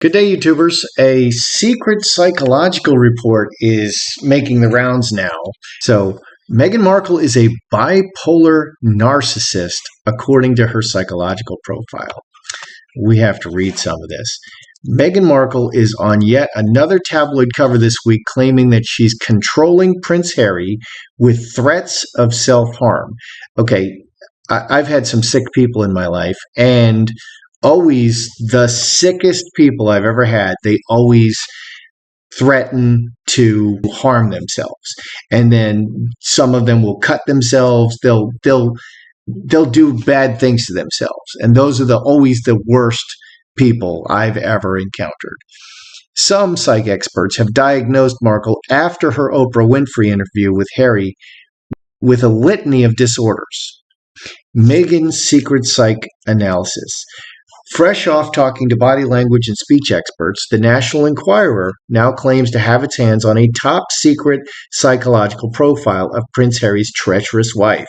Good day, YouTubers. A secret psychological report is making the rounds now. So, Meghan Markle is a bipolar narcissist, according to her psychological profile. We have to read some of this. Meghan Markle is on yet another tabloid cover this week claiming that she's controlling Prince Harry with threats of self-harm. Okay, I've had some sick people in my life, and always the sickest people I've ever had, they always threaten to harm themselves. And then some of them will cut themselves. They'll do bad things to themselves. And those are always the worst people I've ever encountered. Some psych experts have diagnosed Markle after her Oprah Winfrey interview with Harry with a litany of disorders. Meghan's secret psych analysis. Fresh off talking to body language and speech experts, the National Enquirer now claims to have its hands on a top-secret psychological profile of Prince Harry's treacherous wife.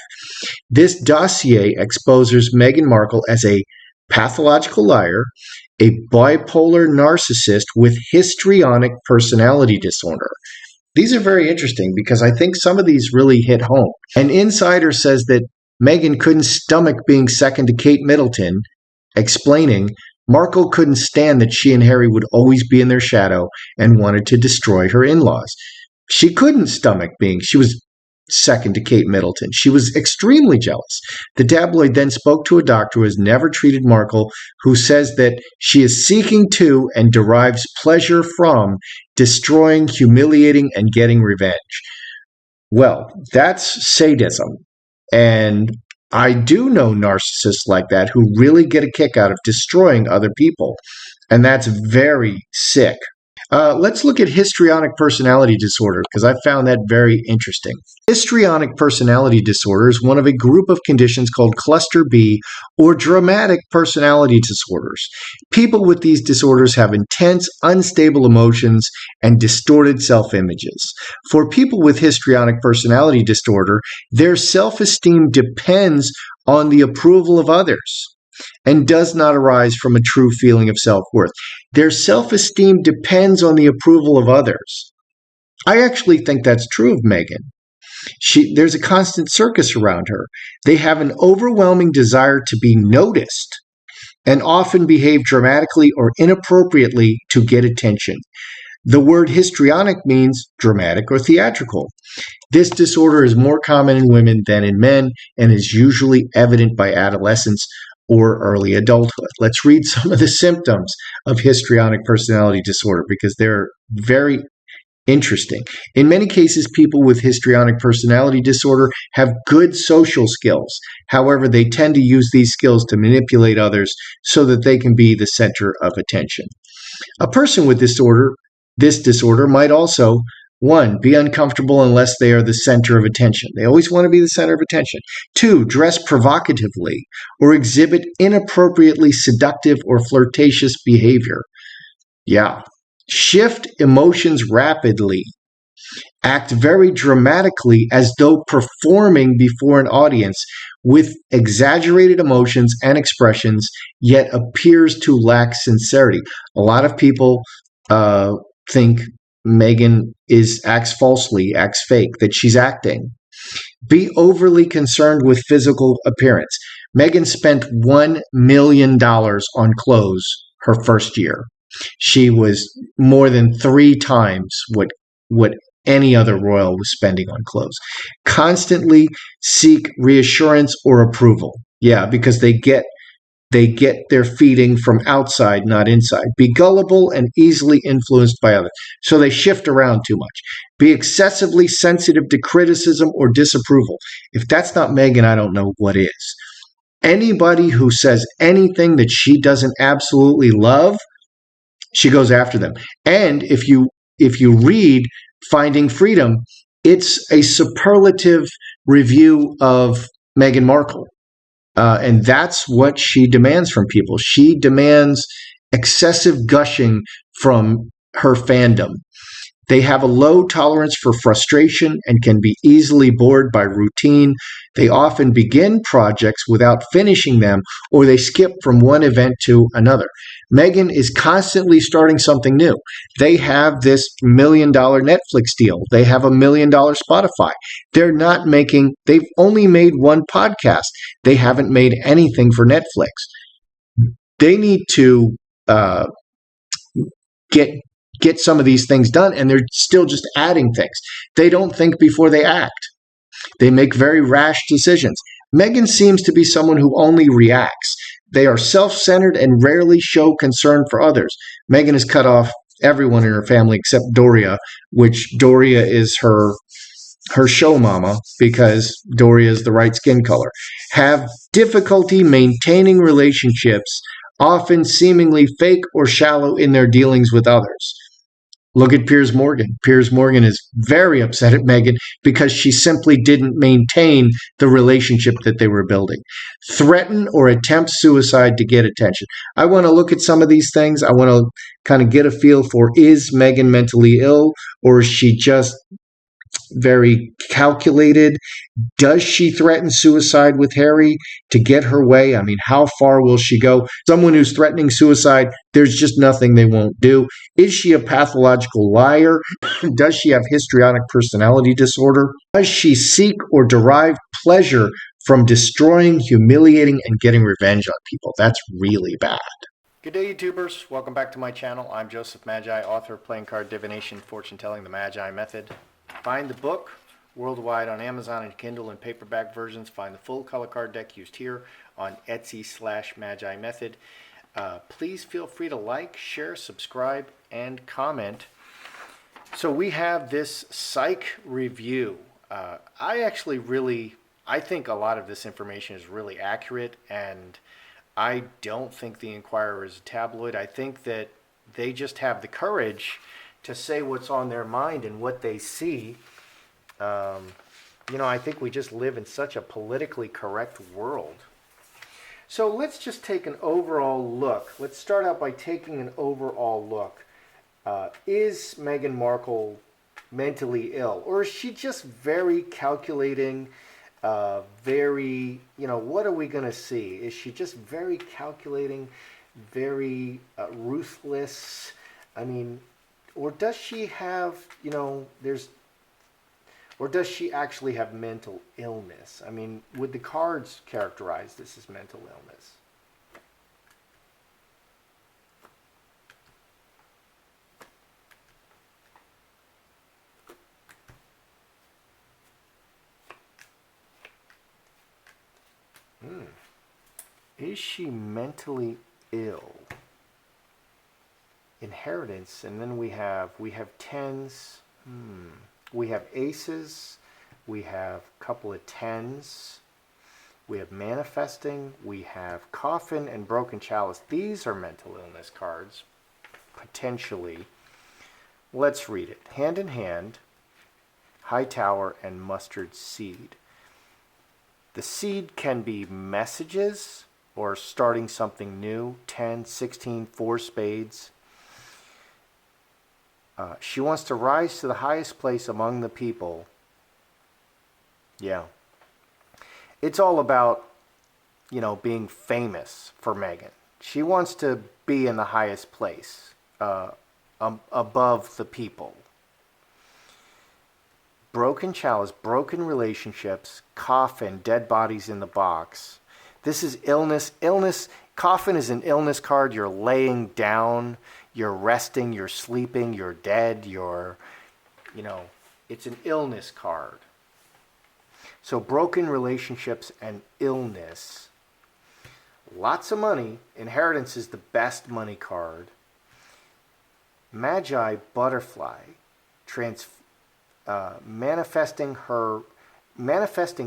This dossier exposes Meghan Markle as a pathological liar, a bipolar narcissist with histrionic personality disorder. These are very interesting because I think some of these really hit home. An insider says that Meghan couldn't stomach being second to Kate Middleton, explaining Markle couldn't stand that she and Harry would always be in their shadow and wanted to destroy her in-laws. She couldn't stomach she was second to Kate Middleton. She was extremely jealous. The tabloid then spoke to a doctor who has never treated Markle, who says that she is seeking to and derives pleasure from destroying, humiliating, and getting revenge. Well, that's sadism. And I do know narcissists like that who really get a kick out of destroying other people, and that's very sick. Let's look at histrionic personality disorder, because I found that very interesting. Histrionic personality disorder is one of a group of conditions called cluster B, or dramatic personality disorders. People with these disorders have intense, unstable emotions and distorted self-images. For people with histrionic personality disorder, their self-esteem depends on the approval of others and does not arise from a true feeling of self-worth. Their self-esteem depends on the approval of others. I actually think that's true of Meghan. There's a constant circus around her. They have an overwhelming desire to be noticed and often behave dramatically or inappropriately to get attention. The word histrionic means dramatic or theatrical. This disorder is more common in women than in men and is usually evident by adolescence or early adulthood. Let's read some of the symptoms of histrionic personality disorder because they're very interesting. In many cases, people with histrionic personality disorder have good social skills. However, they tend to use these skills to manipulate others so that they can be the center of attention. A person with this disorder might also, 1, be uncomfortable unless they are the center of attention. They always want to be the center of attention. 2, dress provocatively or exhibit inappropriately seductive or flirtatious behavior. Yeah. Shift emotions rapidly. Act very dramatically as though performing before an audience with exaggerated emotions and expressions, yet appears to lack sincerity. A lot of people think Meghan acts falsely, acts fake, that she's acting. Be overly concerned with physical appearance. Meghan spent $1 million on clothes her first year. She was more than 3 times what any other royal was spending on clothes. Constantly seek reassurance or approval. Yeah, because they get their feeding from outside, not inside. Be gullible and easily influenced by others. So they shift around too much. Be excessively sensitive to criticism or disapproval. If that's not Meghan, I don't know what is. Anybody who says anything that she doesn't absolutely love, she goes after them. And if you read Finding Freedom, it's a superlative review of Meghan Markle. And that's what she demands from people. She demands excessive gushing from her fandom. They have a low tolerance for frustration and can be easily bored by routine. They often begin projects without finishing them, or they skip from one event to another. Meghan is constantly starting something new. They have this $1 million Netflix deal. They have $1 million Spotify. They've only made one podcast. They haven't made anything for Netflix. They need to uh, get some of these things done, and they're still just adding things. They don't think before they act. They make very rash decisions. Meghan seems to be someone who only reacts. They are self-centered and rarely show concern for others. Meghan has cut off everyone in her family except Doria, which Doria is her show mama because Doria is the right skin color. Have difficulty maintaining relationships, often seemingly fake or shallow in their dealings with others. Look at Piers Morgan. Piers Morgan is very upset at Meghan because she simply didn't maintain the relationship that they were building. Threaten or attempt suicide to get attention. I want to look at some of these things. I want to kind of get a feel for, is Meghan mentally ill, or is she just very calculated? Does she threaten suicide with Harry to get her way? I mean, how far will she go? Someone who's threatening suicide, there's just nothing they won't do. Is she a pathological liar? Does she have histrionic personality disorder? Does she seek or derive pleasure from destroying, humiliating, and getting revenge on people? That's really bad. Good day, YouTubers. Welcome back to my channel. I'm Joseph Magi, author of Playing Card Divination, Fortune Telling, the Magi Method. Find the book worldwide on Amazon and Kindle and paperback versions. Find the full color card deck used here on Etsy/Magi Method. Please feel free to like, share, subscribe, and comment. So we have this Psych review. I think a lot of this information is really accurate, and I don't think the Inquirer is a tabloid. I think that they just have the courage to say what's on their mind and what they see. I think we just live in such a politically correct world. So let's just take an overall look. Let's start out by taking an overall look. Is Meghan Markle mentally ill? Or is she just very calculating, what are we going to see? Is she just very calculating, very ruthless? I mean, or does she have, or does she actually have mental illness? I mean, would the cards characterize this as mental illness? Is she mentally ill? Inheritance, and then we have tens. We have aces. We have a couple of tens. We have manifesting. We have coffin and broken chalice. These are mental illness cards, potentially. Let's read it. Hand in hand, high tower, and mustard seed. The seed can be messages or starting something new. 10, 16, 4 spades. She wants to rise to the highest place among the people. Yeah. It's all about, being famous for Meghan. She wants to be in the highest place, above the people. Broken chalice, broken relationships, coffin, dead bodies in the box. This is illness. Coffin is an illness card. You're laying down, you're resting, you're sleeping, you're dead, it's an illness card. So broken relationships and illness. Lots of money. Inheritance is the best money card. Magi, butterfly, manifesting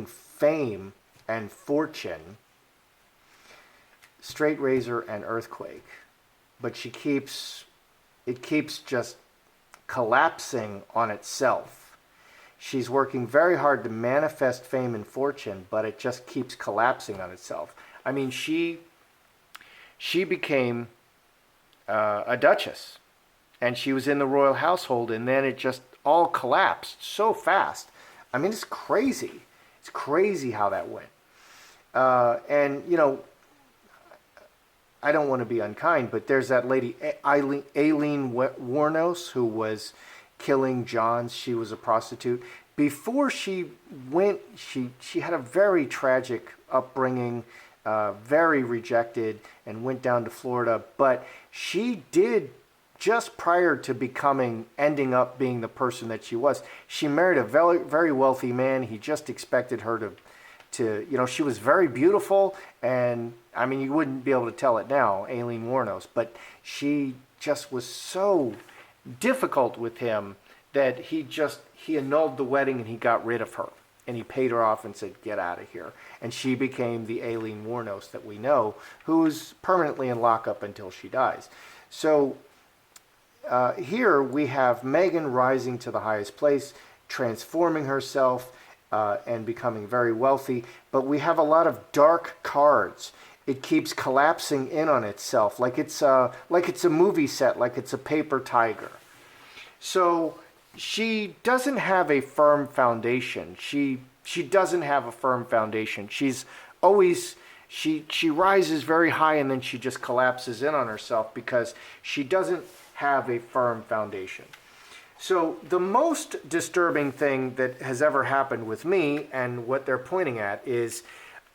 fame and fortune. Straight razor and earthquake. But it keeps just collapsing on itself. She's working very hard to manifest fame and fortune, but it just keeps collapsing on itself. I mean, she became a duchess, and she was in the royal household, and then it just all collapsed so fast. I mean, it's crazy. It's crazy how that went. And, you know, I don't want to be unkind, but there's that lady, Aileen Wuornos, who was killing Johns. She was a prostitute. Before she went, she had a very tragic upbringing, very rejected, and went down to Florida. But she did, just prior to ending up being the person that she was, she married a very, very wealthy man. He just expected her to, you know, she was very beautiful, and I mean, you wouldn't be able to tell it now, Aileen Wuornos, but she just was so difficult with him that he annulled the wedding and he got rid of her. And he paid her off and said, get out of here. And she became the Aileen Wuornos that we know, who's permanently in lockup until she dies. So here we have Meghan rising to the highest place, transforming herself, and becoming very wealthy. But we have a lot of dark cards. It keeps collapsing in on itself, like it's a movie set, like it's a paper tiger. So she doesn't have a firm foundation. She doesn't have a firm foundation. She's always, she rises very high and then she just collapses in on herself because she doesn't have a firm foundation. So the most disturbing thing that has ever happened with me, and what they're pointing at, is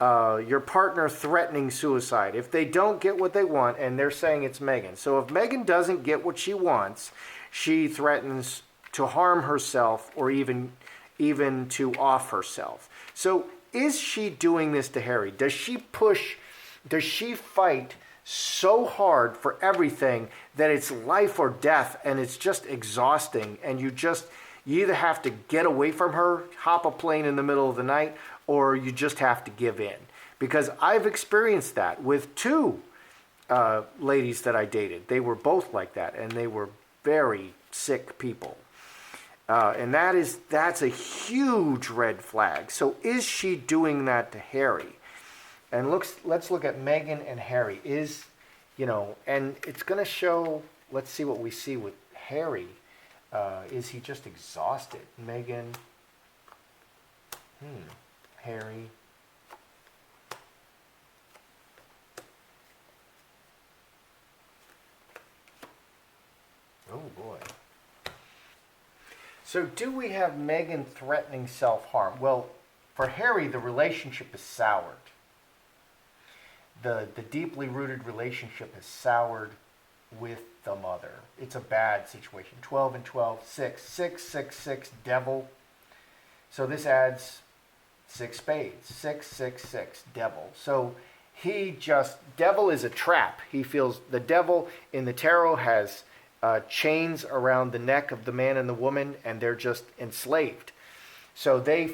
your partner threatening suicide if they don't get what they want, and they're saying it's Meghan. So if Meghan doesn't get what she wants, she threatens to harm herself or even to off herself. So is she doing this to Harry? Does she fight so hard for everything that it's life or death, and it's just exhausting, and you either have to get away from her, hop a plane in the middle of the night, or you just have to give in? Because I've experienced that with two ladies that I dated. They were both like that, and they were very sick people. And that's a huge red flag. So is she doing that to Harry? And let's look at Meghan and Harry. And it's going to show, let's see what we see with Harry. Is he just exhausted? Meghan, Harry. Oh boy. So do we have Meghan threatening self-harm? Well, for Harry, the relationship is soured. The deeply rooted relationship has soured with the mother. It's a bad situation. 12 and 12, 6, 6, 6, 6, devil. So this adds 6 spades. 6, 6, 6, devil. So devil is a trap. He feels the devil in the tarot has chains around the neck of the man and the woman, and they're just enslaved. So he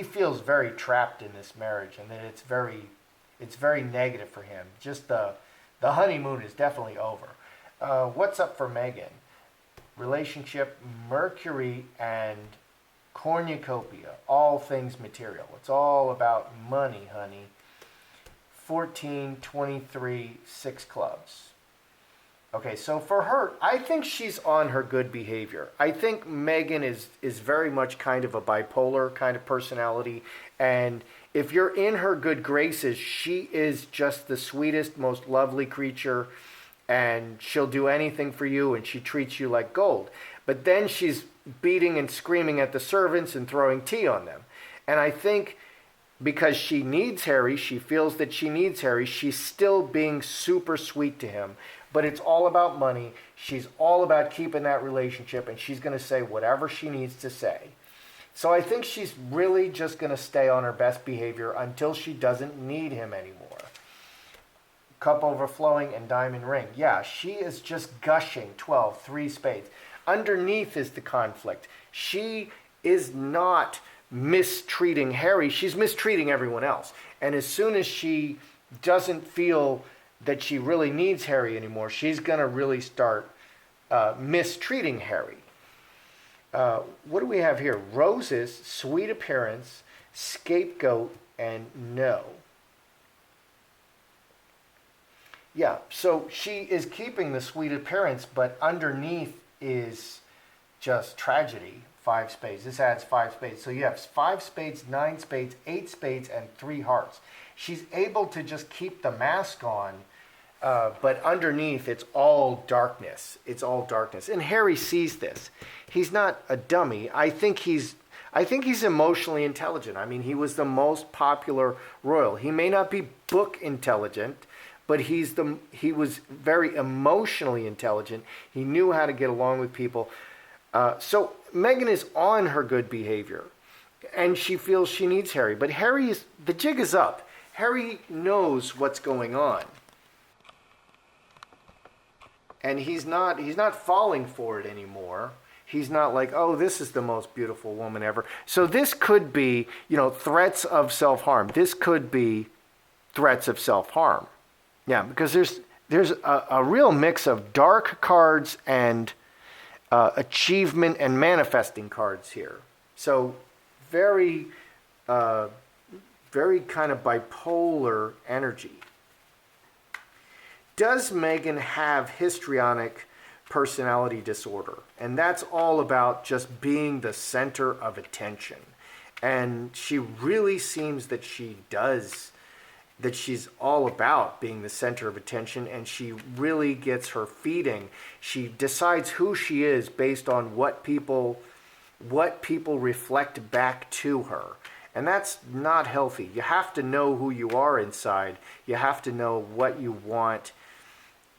feels very trapped in this marriage, and that it's very negative for him. Just the honeymoon is definitely over. What's up for Meghan? Relationship, Mercury and cornucopia, all things material. It's all about money, honey. 14, 23, 6 clubs. Okay, so for her, I think she's on her good behavior. I think Meghan is very much kind of a bipolar kind of personality, and if you're in her good graces, she is just the sweetest, most lovely creature, and she'll do anything for you, and she treats you like gold. But then she's beating and screaming at the servants and throwing tea on them. And I think because she needs Harry, she feels that she needs Harry, she's still being super sweet to him. But it's all about money. She's all about keeping that relationship, and she's going to say whatever she needs to say. So I think she's really just going to stay on her best behavior until she doesn't need him anymore. Cup overflowing and diamond ring. Yeah, she is just gushing. 12, 3 spades. Underneath is the conflict. She is not mistreating Harry. She's mistreating everyone else. And as soon as she doesn't feel that she really needs Harry anymore, she's going to really start mistreating Harry. What do we have here? Roses, sweet appearance, scapegoat, and no. Yeah, so she is keeping the sweet appearance, but underneath is just tragedy. Five spades. This adds five spades. So you have five spades, nine spades, eight spades, and three hearts. She's able to just keep the mask on, but underneath it's all darkness. It's all darkness. And Harry sees this. He's not a dummy. I think he's emotionally intelligent. I mean, he was the most popular royal. He may not be book intelligent, but he was very emotionally intelligent. He knew how to get along with people. So Meghan is on her good behavior, and she feels she needs Harry. But the jig is up. Harry knows what's going on, and he's not falling for it anymore. He's not like, oh, this is the most beautiful woman ever. So this could be, threats of self-harm. This could be threats of self-harm. Yeah, because there's a real mix of dark cards and achievement and manifesting cards here. So very kind of bipolar energy. Does Meghan have histrionic personality disorder? And that's all about just being the center of attention. And she really seems that she does, that she's all about being the center of attention, and she really gets her feeding. She decides who she is based on what people reflect back to her. And that's not healthy. You have to know who you are inside. You have to know what you want.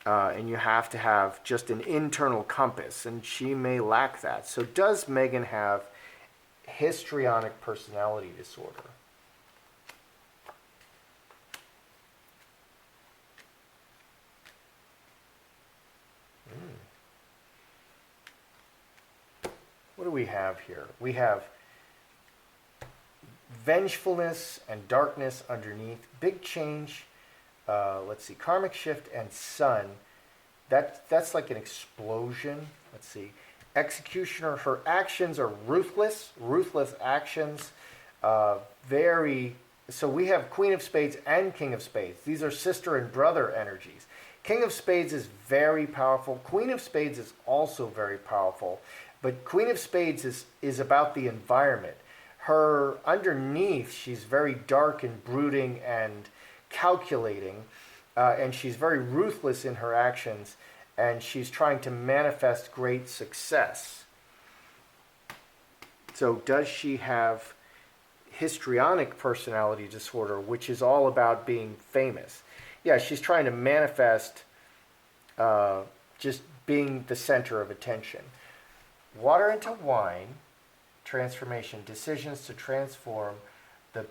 And you have to have just an internal compass, and she may lack that. So does Meghan have histrionic personality disorder? What do we have here? We have vengefulness and darkness underneath. Big change. Let's see, karmic shift and sun. That's like an explosion. Let's see, executioner. Her actions are ruthless actions. So we have Queen of Spades and King of Spades. These are sister and brother energies. King of Spades is very powerful. Queen of Spades is also very powerful. But Queen of Spades is about the environment. Her underneath, she's very dark and brooding and calculating, and she's very ruthless in her actions, and she's trying to manifest great success. So does she have histrionic personality disorder, which is all about being famous? Yeah, she's trying to manifest just being the center of attention. Water into wine, transformation, decisions to transform the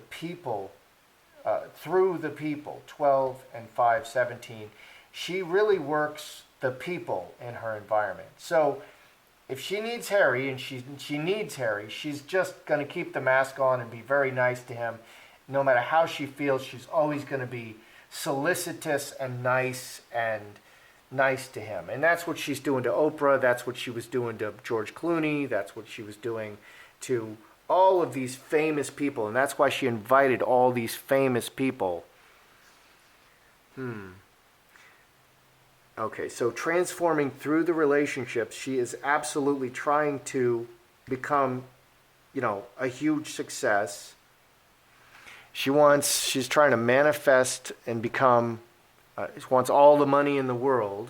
people, through the people, 12 and 5, 17. She really works the people in her environment. So if she needs Harry, and she needs Harry, she's just going to keep the mask on and be very nice to him. No matter how she feels, she's always going to be solicitous and nice to him. And that's what she's doing to Oprah. That's what she was doing to George Clooney. That's what she was doing to all of these famous people. And that's why she invited all these famous people. Okay, so transforming through the relationships, she is absolutely trying to become, a huge success. She's trying to manifest and become, she wants all the money in the world.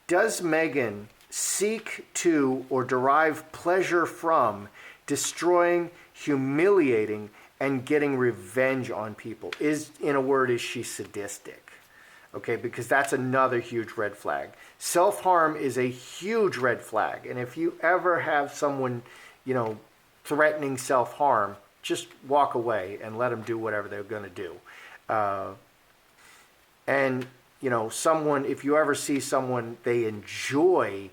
Does Meghan seek to or derive pleasure from destroying, humiliating, and getting revenge on people? In a word, is she sadistic? Okay, because that's another huge red flag. Self-harm is a huge red flag. And if you ever have someone, threatening self-harm, just walk away and let them do whatever they're going to do. And, if you ever see someone, they enjoy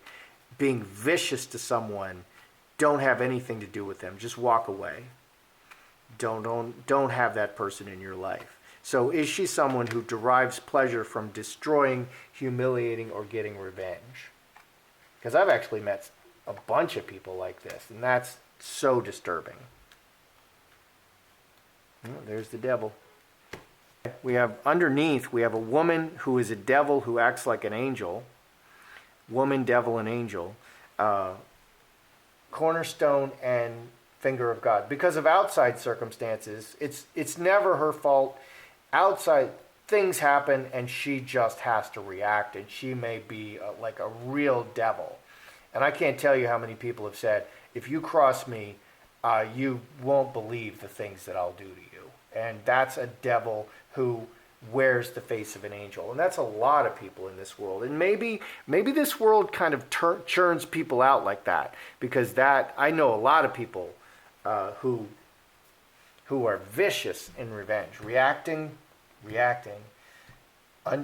being vicious to someone, don't have anything to do with them. Just walk away. Don't have that person in your life. So is she someone who derives pleasure from destroying, humiliating, or getting revenge? Because I've actually met a bunch of people like this, and that's so disturbing. Oh, there's the devil. We have underneath, we have a woman who is a devil who acts like an angel. Woman, devil, and angel. Cornerstone and finger of God. Because of outside circumstances, it's never her fault. Outside things happen and she just has to react, and she may be like a real devil. And I can't tell you how many people have said, if you cross me, you won't believe the things that I'll do to you. And that's a devil who wears the face of an angel. And that's a lot of people in this world. And maybe this world kind of churns people out like that, because that, I know a lot of people who are vicious in revenge, reacting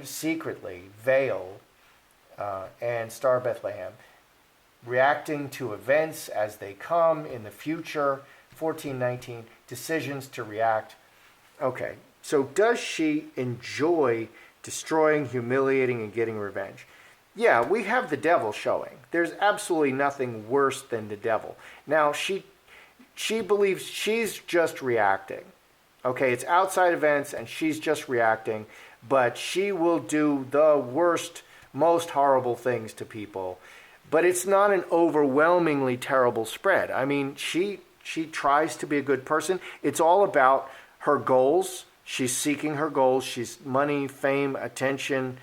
secretly, Veil and Star Bethlehem, reacting to events as they come in the future, 1419, decisions to react. Okay, so does she enjoy destroying, humiliating, and getting revenge? Yeah, we have the devil showing. There's absolutely nothing worse than the devil. Now, she believes she's just reacting. Okay, it's outside events and she's just reacting, but she will do the worst, most horrible things to people. But it's not an overwhelmingly terrible spread. I mean, she tries to be a good person. It's all about her goals. She's seeking her goals. She's money, fame, attention.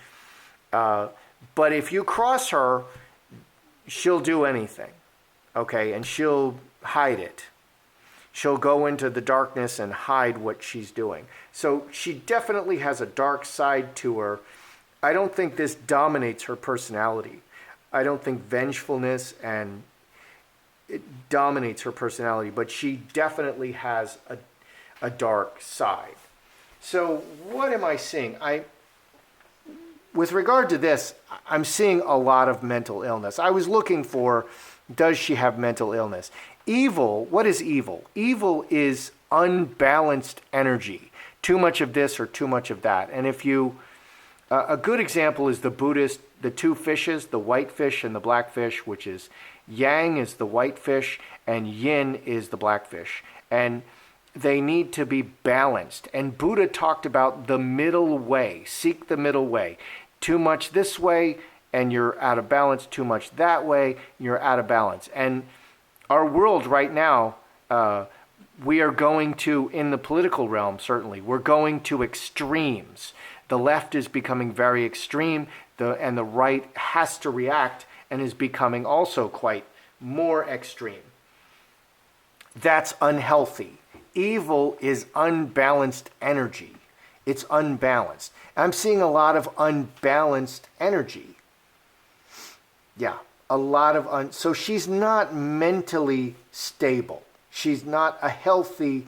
But if you cross her, she'll do anything. Okay, and she'll hide it. She'll go into the darkness and hide what she's doing. So she definitely has a dark side to her. I don't think this dominates her personality. I don't think vengefulness and it dominates her personality, but she definitely has a dark side. So what am I seeing? With regard to this, I'm seeing a lot of mental illness. I was looking for, does she have mental illness? Evil, what is evil? Evil is unbalanced energy. Too much of this or too much of that. And if you, a good example is the Buddhist, the two fishes, the white fish and the black fish, which is yang is the white fish and yin is the black fish. And they need to be balanced. And Buddha talked about the middle way. Seek the middle way. Too much this way and you're out of balance. Too much that way, you're out of balance. And our world right now, we are going to, in the political realm certainly, we're going to extremes. The left is becoming very extreme, and the right has to react and is becoming also quite more extreme. That's unhealthy. Evil is unbalanced energy. It's unbalanced. I'm seeing a lot of unbalanced energy. Yeah, a lot of so she's not mentally stable. She's not a healthy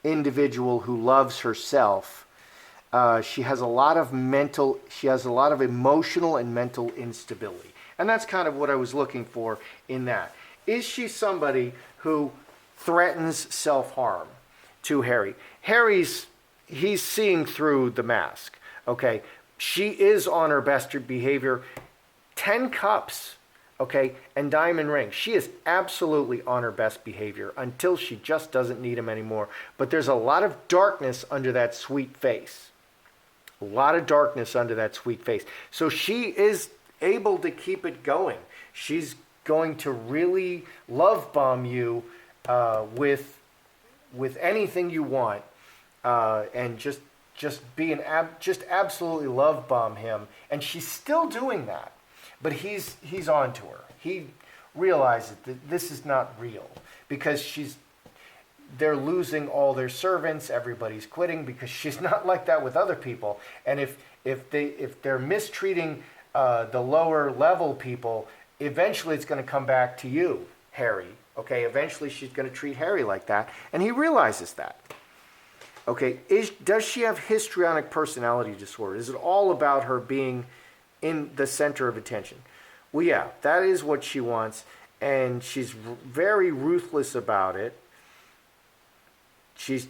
individual who loves herself. She has a lot of emotional and mental instability. And that's kind of what I was looking for in that. Is she somebody who threatens self-harm to Harry? He's seeing through the mask. Okay, she is on her best behavior. 10 cups, okay, and diamond ring. She is absolutely on her best behavior until she just doesn't need him anymore. But there's a lot of darkness under that sweet face. A lot of darkness under that sweet face. So she is able to keep it going. She's going to really love bomb you with anything you want, and just absolutely love bomb him. And she's still doing that, but he's on to her. He realizes that this is not real because they're losing all their servants. Everybody's quitting because she's not like that with other people. And if they're mistreating the lower level people, eventually it's going to come back to you, Harry. Okay, eventually she's going to treat Harry like that, and he realizes that. Okay, does she have histrionic personality disorder? Is it all about her being in the center of attention? Well, yeah, that is what she wants, and she's very ruthless about it. She's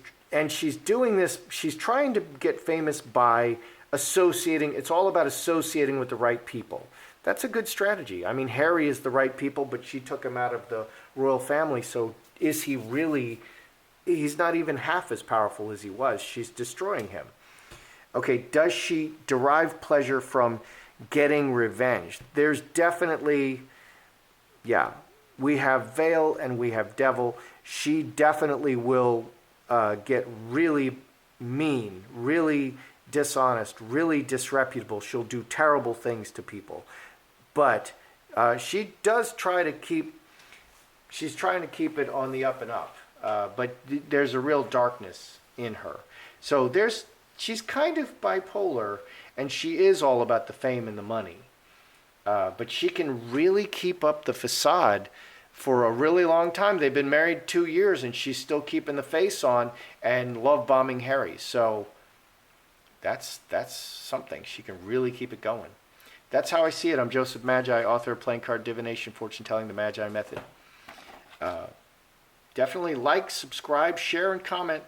doing this, she's trying to get famous by associating, it's all about associating with the right people. That's a good strategy. I mean, Harry is the right people, but she took him out of the royal family, so is he really he's not even half as powerful as he was. She's destroying him. Okay, does she derive pleasure from getting revenge? There's definitely, yeah, we have Veil and we have Devil. She definitely will get really mean, really dishonest, really disreputable. She'll do terrible things to people. But she does try to keep, she's trying to keep it on the up and up. But there's a real darkness in her. So she's kind of bipolar, and she is all about the fame and the money. But she can really keep up the facade for a really long time. They've been married 2 years, and she's still keeping the face on and love bombing Harry. So that's something. She can really keep it going. That's how I see it. I'm Joseph Magi, author of Playing Card Divination, Fortune Telling, the Magi Method. Definitely like, subscribe, share, and comment.